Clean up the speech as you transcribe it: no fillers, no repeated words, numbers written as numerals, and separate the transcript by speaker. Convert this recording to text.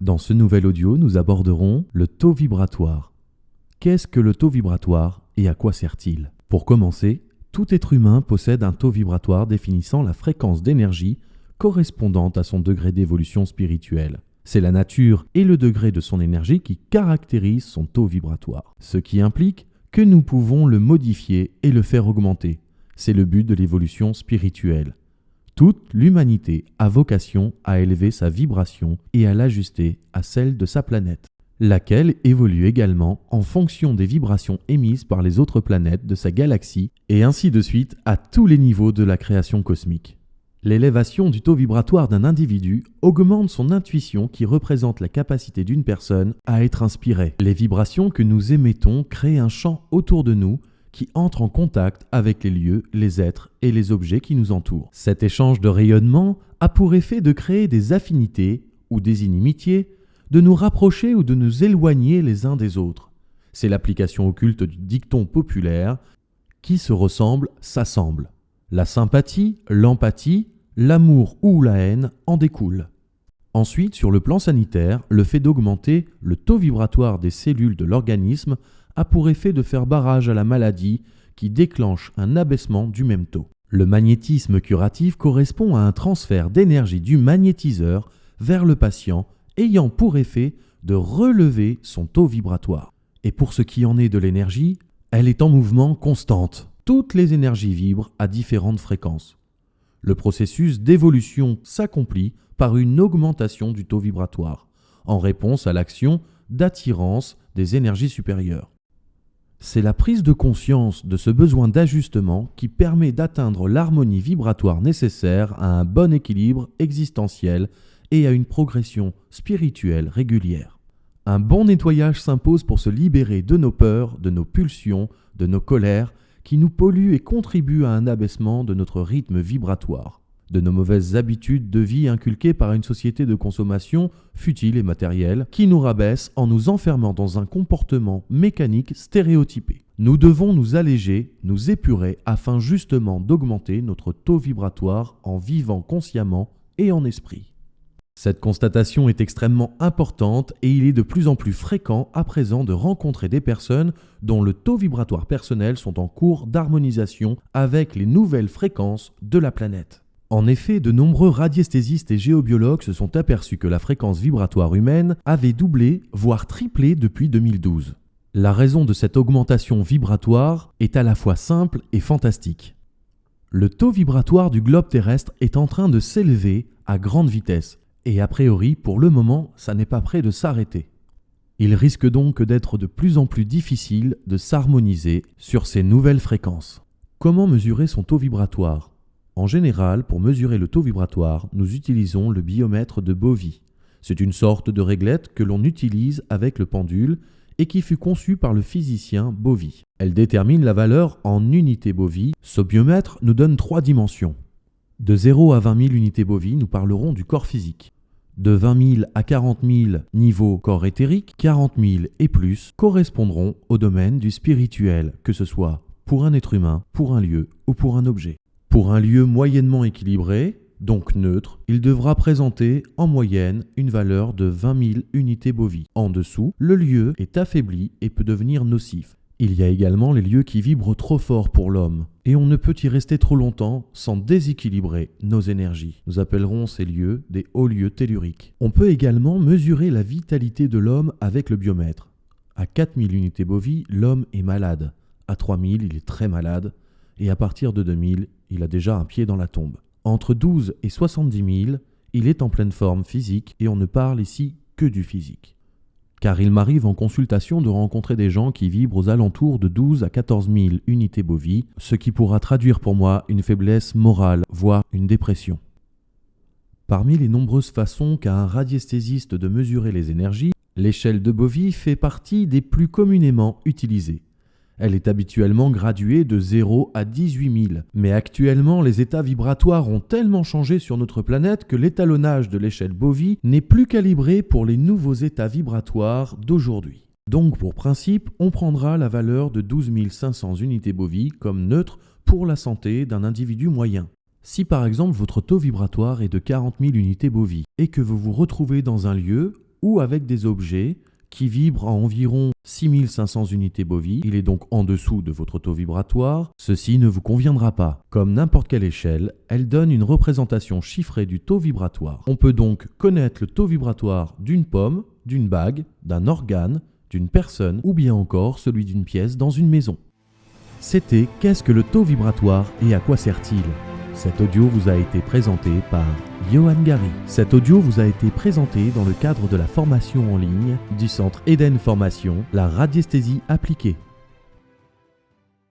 Speaker 1: Dans ce nouvel audio, nous aborderons le taux vibratoire. Qu'est-ce que le taux vibratoire et à quoi sert-il? Pour commencer, tout être humain possède un taux vibratoire définissant la fréquence d'énergie correspondante à son degré d'évolution spirituelle. C'est la nature et le degré de son énergie qui caractérisent son taux vibratoire, ce qui implique que nous pouvons le modifier et le faire augmenter. C'est le but de l'évolution spirituelle. Toute l'humanité a vocation à élever sa vibration et à l'ajuster à celle de sa planète, laquelle évolue également en fonction des vibrations émises par les autres planètes de sa galaxie et ainsi de suite à tous les niveaux de la création cosmique. L'élévation du taux vibratoire d'un individu augmente son intuition qui représente la capacité d'une personne à être inspirée. Les vibrations que nous émettons créent un champ autour de nous qui entre en contact avec les lieux, les êtres et les objets qui nous entourent. Cet échange de rayonnement a pour effet de créer des affinités ou des inimitiés, de nous rapprocher ou de nous éloigner les uns des autres. C'est l'application occulte du dicton populaire « qui se ressemble s'assemble ». La sympathie, l'empathie, l'amour ou la haine en découlent. Ensuite, sur le plan sanitaire, le fait d'augmenter le taux vibratoire des cellules de l'organisme a pour effet de faire barrage à la maladie qui déclenche un abaissement du même taux. Le magnétisme curatif correspond à un transfert d'énergie du magnétiseur vers le patient ayant pour effet de relever son taux vibratoire. Et pour ce qui en est de l'énergie, elle est en mouvement constante. Toutes les énergies vibrent à différentes fréquences. Le processus d'évolution s'accomplit par une augmentation du taux vibratoire, en réponse à l'action d'attirance des énergies supérieures. C'est la prise de conscience de ce besoin d'ajustement qui permet d'atteindre l'harmonie vibratoire nécessaire à un bon équilibre existentiel et à une progression spirituelle régulière. Un bon nettoyage s'impose pour se libérer de nos peurs, de nos pulsions, de nos colères qui nous polluent et contribuent à un abaissement de notre rythme vibratoire, de nos mauvaises habitudes de vie inculquées par une société de consommation futile et matérielle qui nous rabaisse en nous enfermant dans un comportement mécanique stéréotypé. Nous devons nous alléger, nous épurer afin justement d'augmenter notre taux vibratoire en vivant consciemment et en esprit. Cette constatation est extrêmement importante et il est de plus en plus fréquent à présent de rencontrer des personnes dont le taux vibratoire personnel sont en cours d'harmonisation avec les nouvelles fréquences de la planète. En effet, de nombreux radiesthésistes et géobiologues se sont aperçus que la fréquence vibratoire humaine avait doublé, voire triplé depuis 2012. La raison de cette augmentation vibratoire est à la fois simple et fantastique. Le taux vibratoire du globe terrestre est en train de s'élever à grande vitesse et a priori, pour le moment, ça n'est pas près de s'arrêter. Il risque donc d'être de plus en plus difficile de s'harmoniser sur ces nouvelles fréquences. Comment mesurer son taux vibratoire ? En général, pour mesurer le taux vibratoire, nous utilisons le biomètre de Bovie. C'est une sorte de réglette que l'on utilise avec le pendule et qui fut conçue par le physicien Bovie. Elle détermine la valeur en unités Bovie. Ce biomètre nous donne 3 dimensions. De 0 à 20 000 unités Bovie, nous parlerons du corps physique. De 20 000 à 40 000 niveau corps éthérique, 40 000 et plus correspondront au domaine du spirituel, que ce soit pour un être humain, pour un lieu ou pour un objet. Pour un lieu moyennement équilibré, donc neutre, il devra présenter en moyenne une valeur de 20 000 unités Bovie. En dessous, le lieu est affaibli et peut devenir nocif. Il y a également les lieux qui vibrent trop fort pour l'homme, et on ne peut y rester trop longtemps sans déséquilibrer nos énergies. Nous appellerons ces lieux des hauts lieux telluriques. On peut également mesurer la vitalité de l'homme avec le biomètre. À 4000 unités Bovie, l'homme est malade. À 3000, il est très malade. Et à partir de 2000, il a déjà un pied dans la tombe. Entre 12 et 70 000, il est en pleine forme physique et on ne parle ici que du physique. Car il m'arrive en consultation de rencontrer des gens qui vibrent aux alentours de 12 à 14 000 unités Bovie, ce qui pourra traduire pour moi une faiblesse morale, voire une dépression. Parmi les nombreuses façons qu'a un radiesthésiste de mesurer les énergies, l'échelle de Bovie fait partie des plus communément utilisées. Elle est habituellement graduée de 0 à 18 000. Mais actuellement, les états vibratoires ont tellement changé sur notre planète que l'étalonnage de l'échelle Bovie n'est plus calibré pour les nouveaux états vibratoires d'aujourd'hui. Donc pour principe, on prendra la valeur de 12 500 unités Bovie comme neutre pour la santé d'un individu moyen. Si par exemple votre taux vibratoire est de 40 000 unités Bovie et que vous vous retrouvez dans un lieu ou avec des objets qui vibrent à environ 6500 unités bovies, il est donc en dessous de votre taux vibratoire, ceci ne vous conviendra pas. Comme n'importe quelle échelle, elle donne une représentation chiffrée du taux vibratoire. On peut donc connaître le taux vibratoire d'une pomme, d'une bague, d'un organe, d'une personne ou bien encore celui d'une pièce dans une maison. C'était Qu'est-ce que le taux vibratoire et à quoi sert-il ? Cet audio vous a été présenté par Johan Gary. Cet audio vous a été présenté dans le cadre de la formation en ligne du Centre Eden Formation, la radiesthésie appliquée.